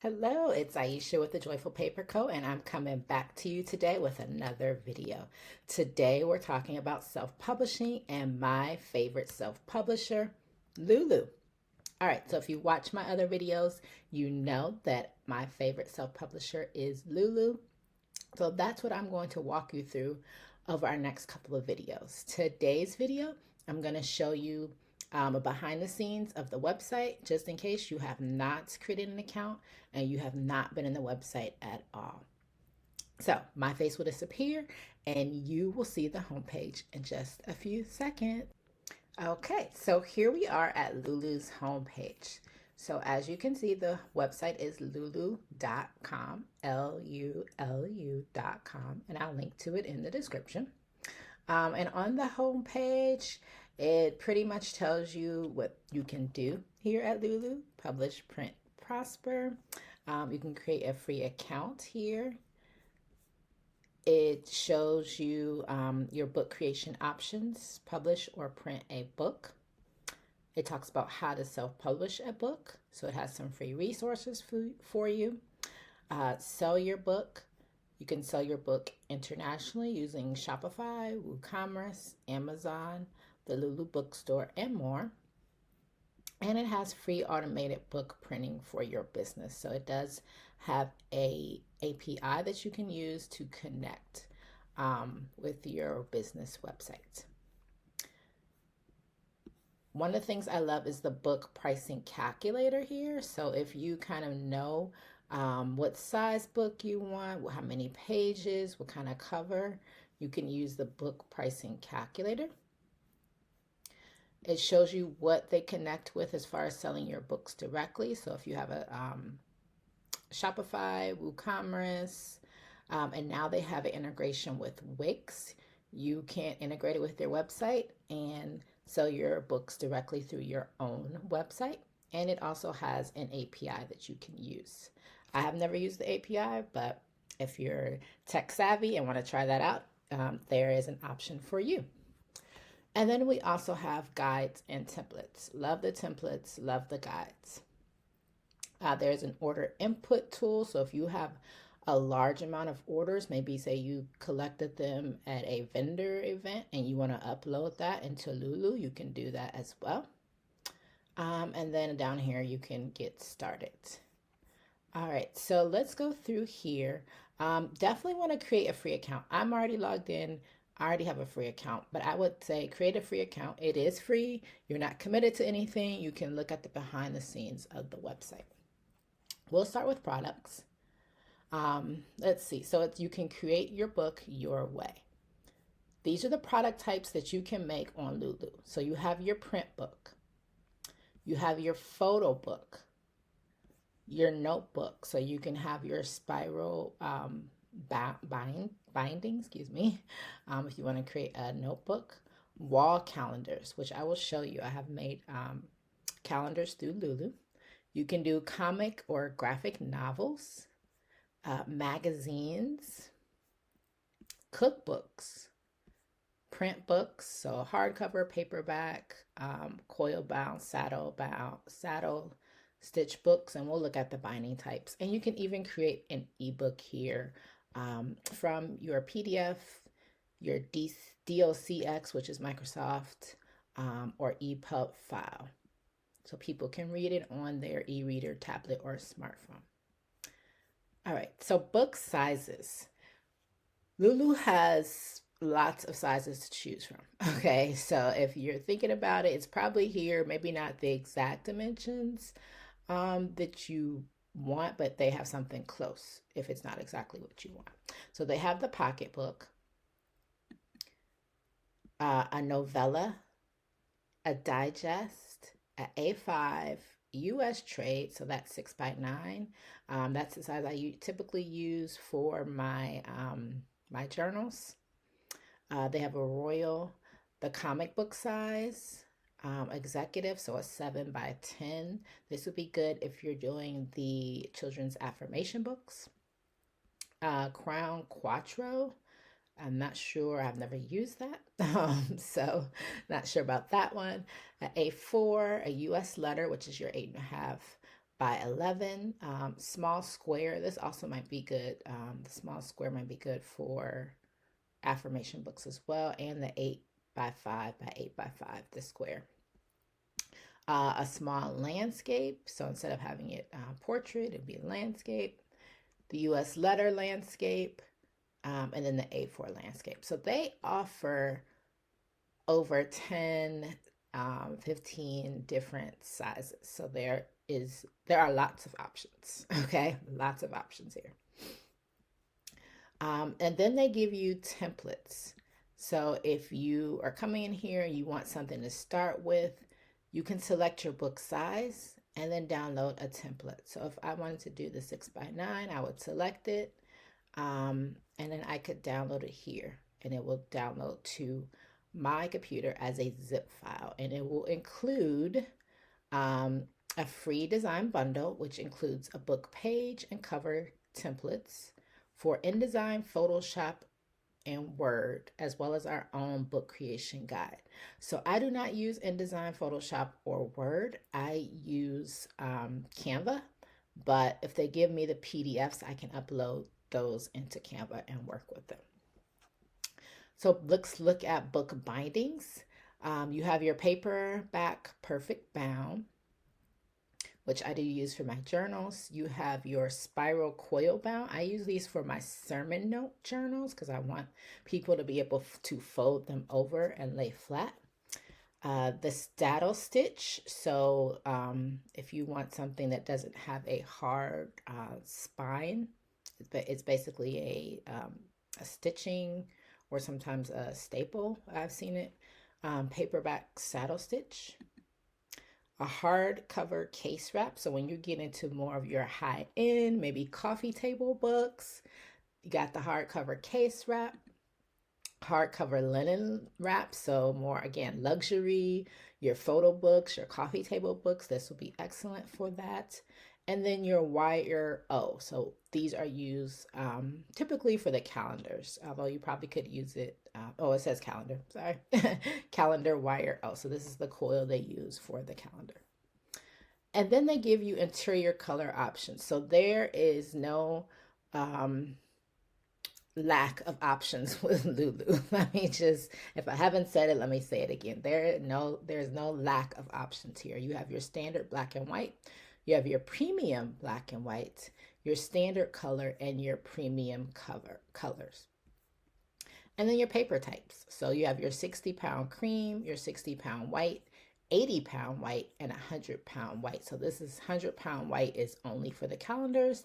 Hello, it's Aisha with the Joyful Paper Co. and I'm coming back to you today with another video. Today we're talking about self-publishing and my favorite self-publisher, Lulu. All right, so if you watch my other videos, you know that my favorite self-publisher is Lulu. So that's what I'm going to walk you through over our next couple of videos. Today's video, I'm going to show you a behind the scenes of the website, just in case you have not created an account and you have not been in the website at all. So my face will disappear and you will see the homepage in just a few seconds. Okay, so here we are at Lulu's homepage. So as you can see, the website is lulu.com, Lulu.com, and I'll link to it in the description. And on the homepage, it pretty much tells you what you can do here at Lulu: publish, print, prosper. You can create a free account here. It shows you your book creation options: publish or print a book. It talks about how to self-publish a book, so it has some free resources for you. Sell your book. You can sell your book internationally using Shopify, WooCommerce, Amazon, the Lulu Bookstore, and more. And it has free automated book printing for your business. So it does have a API that you can use to connect with your business website. One of the things I love is the book pricing calculator here. So if you kind of know what size book you want, how many pages, what kind of cover, you can use the book pricing calculator. It shows you what they connect with as far as selling your books directly. So if you have a Shopify, WooCommerce, and now they have an integration with Wix, you can integrate it with their website and sell your books directly through your own website. And it also has an API that you can use. I have never used the API, but if you're tech savvy and want to try that out, there is an option for you. And then we also have guides and templates. Love the templates, love the guides. There's an order input tool. So if you have a large amount of orders, maybe say you collected them at a vendor event and you want to upload that into Lulu, you can do that as well. And then down here, you can get started. All right, so let's go through here. Definitely want to create a free account. I'm already logged in. I already have a free account, but I would say create a free account. It is free. You're not committed to anything. You can look at the behind the scenes of the website. We'll start with products. Let's see. So you can create your book your way. These are the product types that you can make on Lulu. So you have your print book. You have your photo book, your notebook. So you can have your spiral binding, if you want to create a notebook. Wall calendars, which I will show you. I have made calendars through Lulu. You can do comic or graphic novels, magazines, cookbooks, print books, so hardcover, paperback, coil bound, saddle stitch books, and we'll look at the binding types. And you can even create an ebook here from your PDF, your DOCX, which is Microsoft, or EPUB file. So people can read it on their e-reader, tablet, or smartphone. All right, so book sizes. Lulu has lots of sizes to choose from. Okay, so if you're thinking about it, it's probably here, maybe not the exact dimensions that you want, but they have something close if it's not exactly what you want. So they have the pocketbook, a novella, a digest, a A5, US trade, so that's 6x9. That's the size I typically use for my my journals. They have a royal, the comic book size, executive, so a 7x10. This would be good if you're doing the children's affirmation books. Crown Quattro. I'm not sure. I've never used that. So not sure about that one. A A4, a US letter, which is your 8.5 by 11. Small square, this also might be good. The small square might be good for affirmation books as well, and the 8 by 5 by 8 by 5, the square. A small landscape, so instead of having it portrait, it'd be a landscape. The US letter landscape, and then the A4 landscape. So they offer over 10, 15 different sizes. So there are lots of options. Okay, lots of options here. And then they give you templates. So if you are coming in here and you want something to start with, you can select your book size and then download a template. So if I wanted to do the 6x9, I would select it, and then I could download it here, and it will download to my computer as a zip file, and it will include a free design bundle, which includes a book page and cover templates for InDesign, Photoshop, and Word, as well as our own book creation guide. So I do not use InDesign, Photoshop, or Word. I use Canva, but if they give me the PDFs, I can upload those into Canva and work with them. So let's look at book bindings. You have your paperback perfect bound, which I do use for my journals. You have your spiral coil bound. I use these for my sermon note journals because I want people to be able to fold them over and lay flat. The saddle stitch. So if you want something that doesn't have a hard spine, it's basically a stitching or sometimes a staple. I've seen it. Paperback saddle stitch. A hardcover case wrap. So when you get into more of your high end, maybe coffee table books, you got the hardcover case wrap. Hardcover linen wrap. So more, again, luxury, your photo books, your coffee table books. This will be excellent for that. And then your wire O. So these are used typically for the calendars, although you probably could use it. It says calendar, sorry. Calendar wire O. So this is the coil they use for the calendar. And then they give you interior color options. So there is no lack of options with Lulu. Let me just, if I haven't said it, let me say it again. There's no lack of options here. You have your standard black and white. You have your premium black and white, your standard color, and your premium colors. And then your paper types. So you have your 60-pound cream, your 60-pound white, 80-pound white, and 100-pound white. So this is 100-pound white is only for the calendars,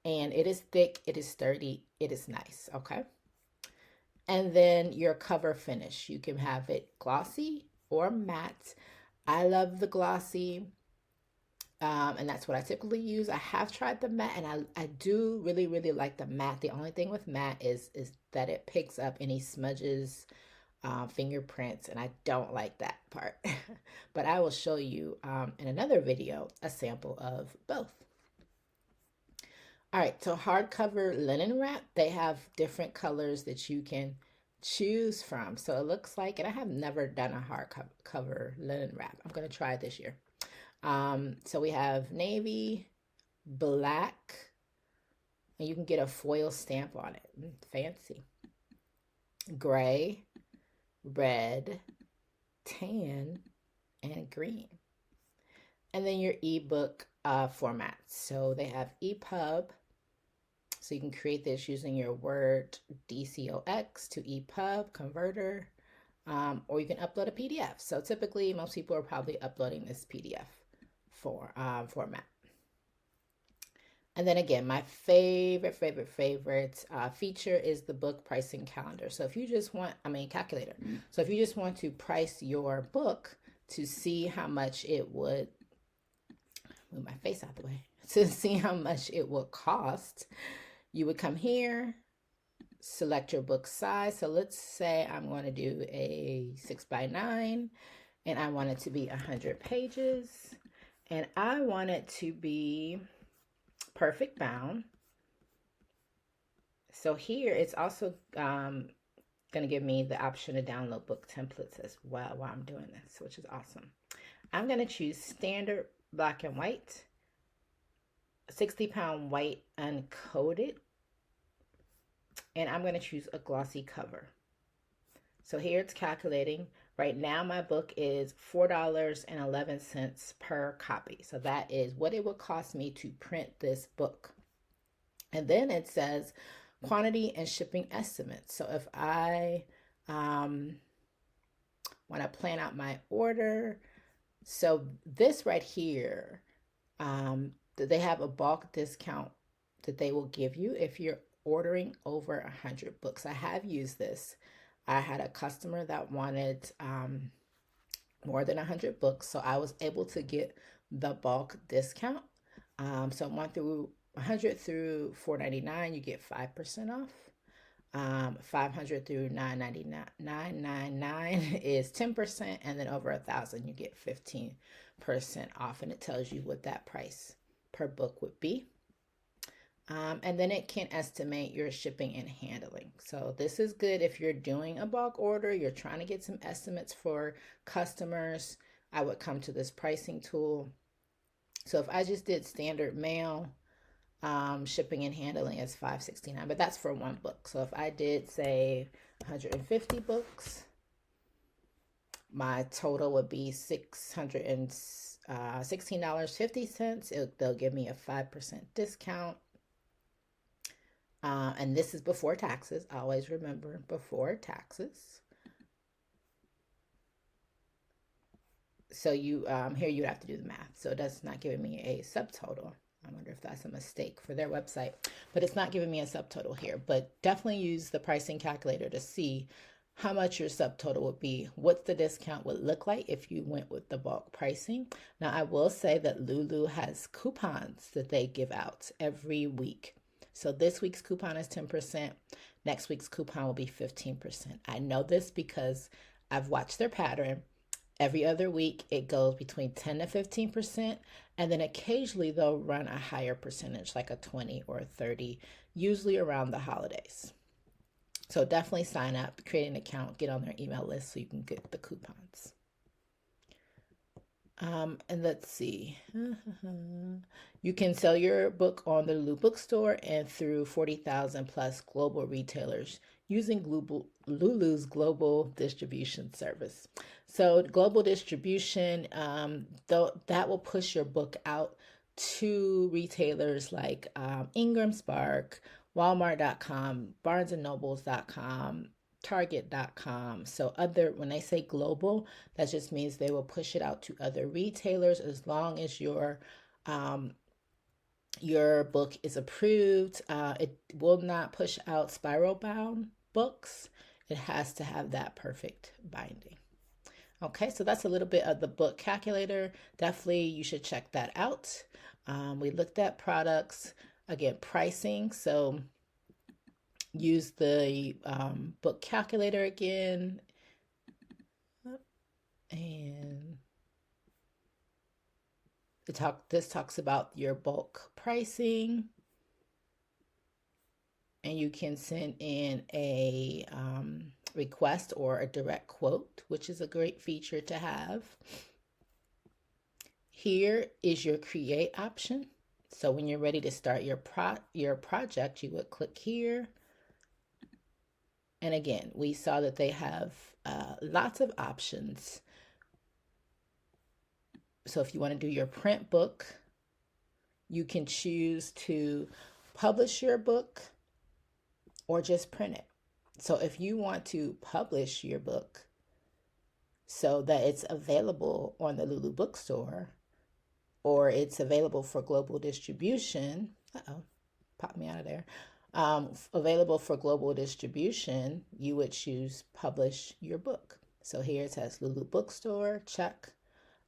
and it is thick, it is sturdy, it is nice, okay? And then your cover finish. You can have it glossy or matte. I love the glossy. And that's what I typically use. I have tried the matte, and I do really, really like the matte. The only thing with matte is that it picks up any smudges, fingerprints, and I don't like that part. But I will show you in another video a sample of both. All right, so hardcover linen wrap, they have different colors that you can choose from. So it looks like, and I have never done a hardcover linen wrap. I'm going to try it this year. So we have navy, black, and you can get a foil stamp on it. Fancy. Gray, red, tan, and green. And then your ebook formats. So they have EPUB. So you can create this using your Word DCOX to EPUB converter, or you can upload a PDF. So typically, most people are probably uploading this PDF format. And then again, my favorite feature is the book pricing calendar. So if you just want, calculator. So if you just want to price your book to see how much it would, move my face out the way, to see how much it would cost, you would come here, select your book size. So let's say I'm going to do a 6x9, and I want it to be 100 pages. And I want it to be perfect bound. So here it's also going to give me the option to download book templates as well while I'm doing this, which is awesome. I'm going to choose standard black and white. 60-pound white uncoated, and I'm going to choose a glossy cover. So here it's calculating. Right now, my book is $4.11 per copy. So that is what it would cost me to print this book. And then it says quantity and shipping estimates. So if I want to plan out my order, so this right here, they have a bulk discount that they will give you if you're ordering over 100 books. I have used this. I had a customer that wanted more than 100 books, so I was able to get the bulk discount. So 100 through 499, you get 5% off. 500 through 999 is 10%, and then over 1,000 you get 15% off, and it tells you what that price per book would be. And then it can estimate your shipping and handling. So this is good if you're doing a bulk order, you're trying to get some estimates for customers. I would come to this pricing tool. So if I just did standard mail, shipping and handling is $5.69, but that's for one book. So if I did say 150 books, my total would be $616.50. They'll give me a 5% discount. And this is before taxes. Always remember, before taxes. So you here you would have to do the math. So that's not giving me a subtotal. I wonder if that's a mistake for their website, but it's not giving me a subtotal here. But definitely use the pricing calculator to see how much your subtotal would be, what the discount would look like if you went with the bulk pricing. Now, I will say that Lulu has coupons that they give out every week. So this week's coupon is 10%. Next week's coupon will be 15%. I know this because I've watched their pattern. Every other week, it goes between 10 to 15%, and then occasionally they'll run a higher percentage, like a 20 or a 30, usually around the holidays. So definitely sign up, create an account, get on their email list so you can get the coupons. And let's see. You can sell your book on the Lulu bookstore and through 40,000 plus global retailers using Lulu's global distribution service. So global distribution, that will push your book out to retailers like Ingram Spark, Walmart.com, BarnesandNobles.com, Target.com. So when they say global, that just means they will push it out to other retailers as long as your book is approved. It will not push out spiral bound books. It has to have that perfect binding. Okay, so that's a little bit of the book calculator. Definitely you should check that out. We looked at products, again, pricing. So use the book calculator again. And this talks about your bulk pricing. And you can send in a request or a direct quote, which is a great feature to have. Here is your create option. So when you're ready to start your project, you would click here. And again, we saw that they have lots of options. So if you want to do your print book, you can choose to publish your book or just print it. So if you want to publish your book so that it's available on the Lulu bookstore or it's available for global distribution, popped me out of there. Available for global distribution, you would choose publish your book. So here it says Lulu bookstore, check.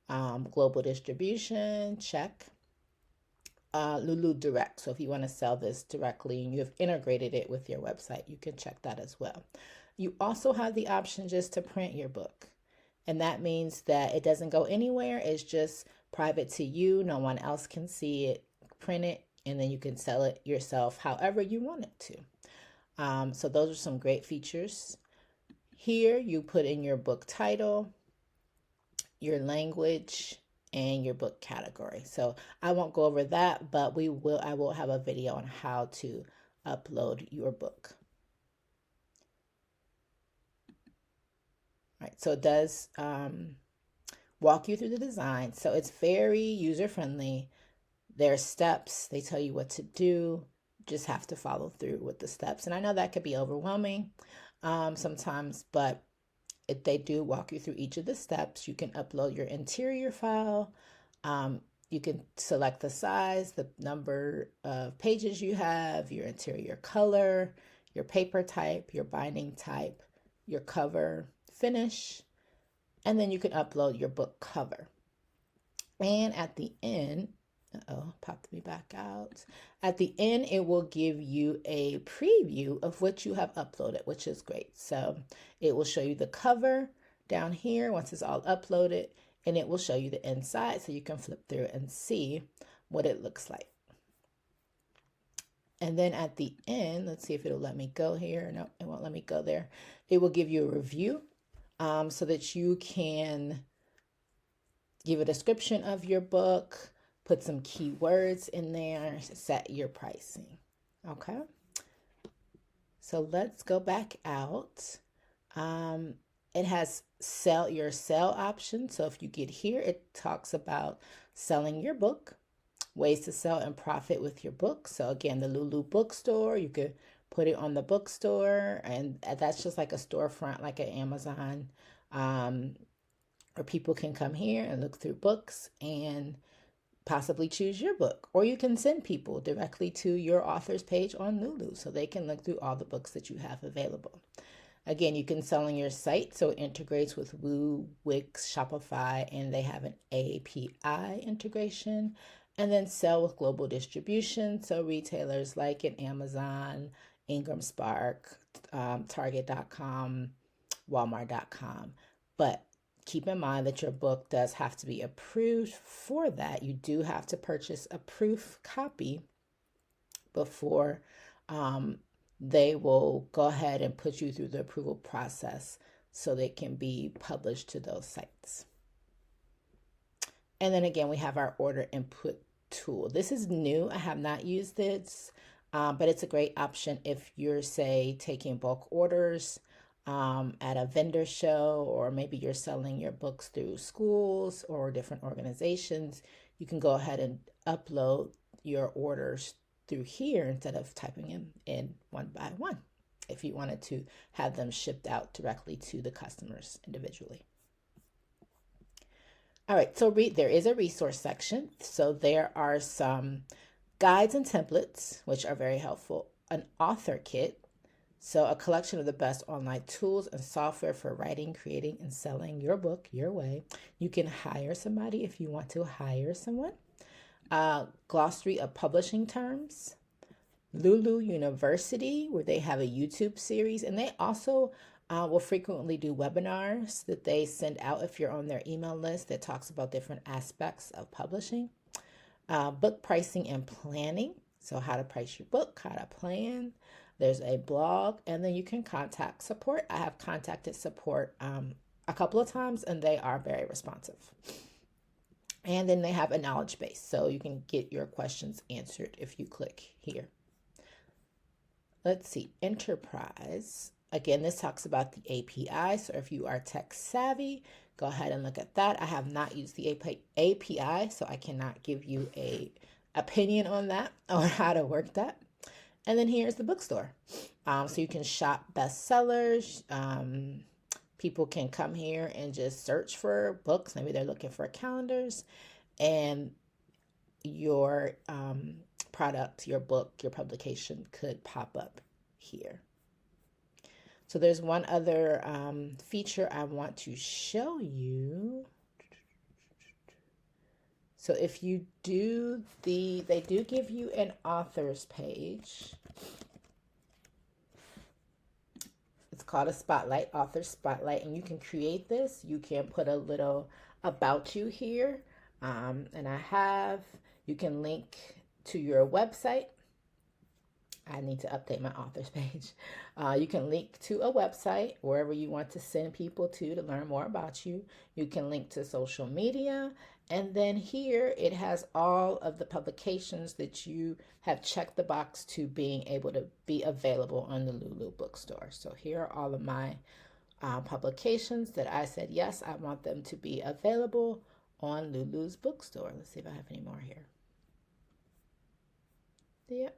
Global distribution, check. Lulu Direct. So if you want to sell this directly and you have integrated it with your website, you can check that as well. You also have the option just to print your book. And that means that it doesn't go anywhere. It's just private to you. No one else can see it. Print it, and then you can sell it yourself however you want it to. So those are some great features. Here you put in your book title, your language, and your book category. So I won't go over that, but I will have a video on how to upload your book. All right, so it does walk you through the design. So it's very user friendly. There are steps, they tell you what to do. Just have to follow through with the steps. And I know that could be overwhelming sometimes, but if they do walk you through each of the steps, you can upload your interior file. You can select the size, the number of pages you have, your interior color, your paper type, your binding type, your cover finish, and then you can upload your book cover. And at the end, popped me back out. At the end, it will give you a preview of what you have uploaded, which is great. So it will show you the cover down here once it's all uploaded, and it will show you the inside so you can flip through and see what it looks like. And then at the end, let's see if it'll let me go here. No, it won't let me go there. It will give you a review so that you can give a description of your book, put some keywords in there, set your pricing. Okay. So let's go back out. It has your sell option. So if you get here, it talks about selling your book, ways to sell and profit with your book. So again, the Lulu bookstore, you could put it on the bookstore, and that's just like a storefront, like an Amazon, where people can come here and look through books and possibly choose your book. Or you can send people directly to your author's page on Lulu so they can look through all the books that you have available. Again, you can sell on your site, so it integrates with Woo, Wix, Shopify, and they have an API integration. And then sell with global distribution, so retailers like an Amazon, Ingram Spark, Target.com, Walmart.com. But keep in mind that your book does have to be approved for that. You do have to purchase a proof copy before they will go ahead and put you through the approval process so they can be published to those sites. And then again, we have our order input tool. This is new. I have not used this, but it's a great option if you're, say, taking bulk orders at a vendor show, or maybe you're selling your books through schools or different organizations. You can go ahead and upload your orders through here instead of typing them in one by one if you wanted to have them shipped out directly to the customers individually. All right, so there is a resource section. So there are some guides and templates, which are very helpful. An author kit, so a collection of the best online tools and software for writing, creating, and selling your book your way. You can hire somebody if you want to hire someone. Glossary of publishing terms. Lulu University, where they have a YouTube series, and they also will frequently do webinars that they send out if you're on their email list that talks about different aspects of publishing. Book pricing and planning, so how to price your book, how to plan. There's a blog, and then you can contact support. I have contacted support a couple of times, and they are very responsive. And then they have a knowledge base, so you can get your questions answered if you click here. Let's see, enterprise. Again, this talks about the API, so if you are tech savvy, go ahead and look at that. I have not used the API, so I cannot give you a opinion on that or how to work that. And then here's the bookstore. So you can shop bestsellers. People can come here and just search for books. Maybe they're looking for calendars, and your product, your book, your publication could pop up here. So there's one other feature I want to show you. So if you do they do give you an author's page. It's called a spotlight, author spotlight, and you can create this. You can put a little about you here, and you can link to your website, I need to update my authors page. You can link to a website wherever you want to send people to learn more about you. You can link to social media. And then here it has all of the publications that you have checked the box to being able to be available on the Lulu bookstore. So here are all of my publications that I said, yes, I want them to be available on Lulu's bookstore. Let's see if I have any more here. Yep.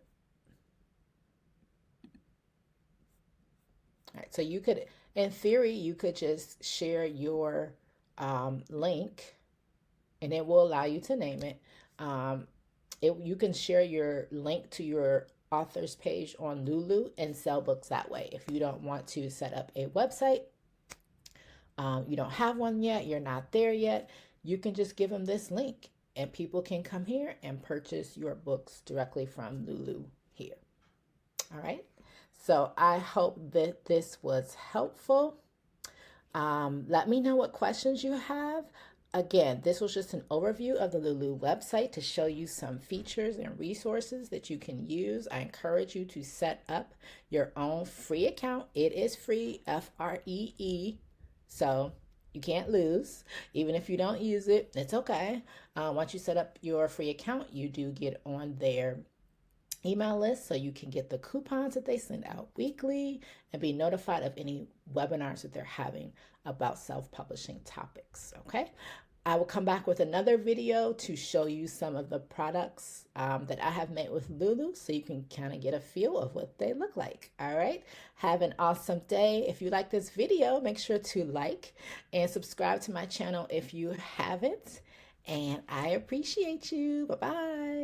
All right, so you could, in theory, you could just share your link, and it will allow you to name it. Um, you can share your link to your author's page on Lulu and sell books that way. If you don't want to set up a website, you don't have one yet, you're not there yet, you can just give them this link, and people can come here and purchase your books directly from Lulu here. All right. So I hope that this was helpful. Let me know what questions you have. Again, this was just an overview of the Lulu website to show you some features and resources that you can use. I encourage you to set up your own free account. It is free, FREE. So you can't lose. Even if you don't use it, it's okay. Once you set up your free account, you do get on their email list so you can get the coupons that they send out weekly and be notified of any webinars that they're having about self-publishing topics. Okay, I will come back with another video to show you some of the products that I have made with Lulu so you can kind of get a feel of what they look like. All right, have an awesome day. If you like this video, make sure to like and subscribe to my channel if you haven't, and I appreciate you. Bye-bye.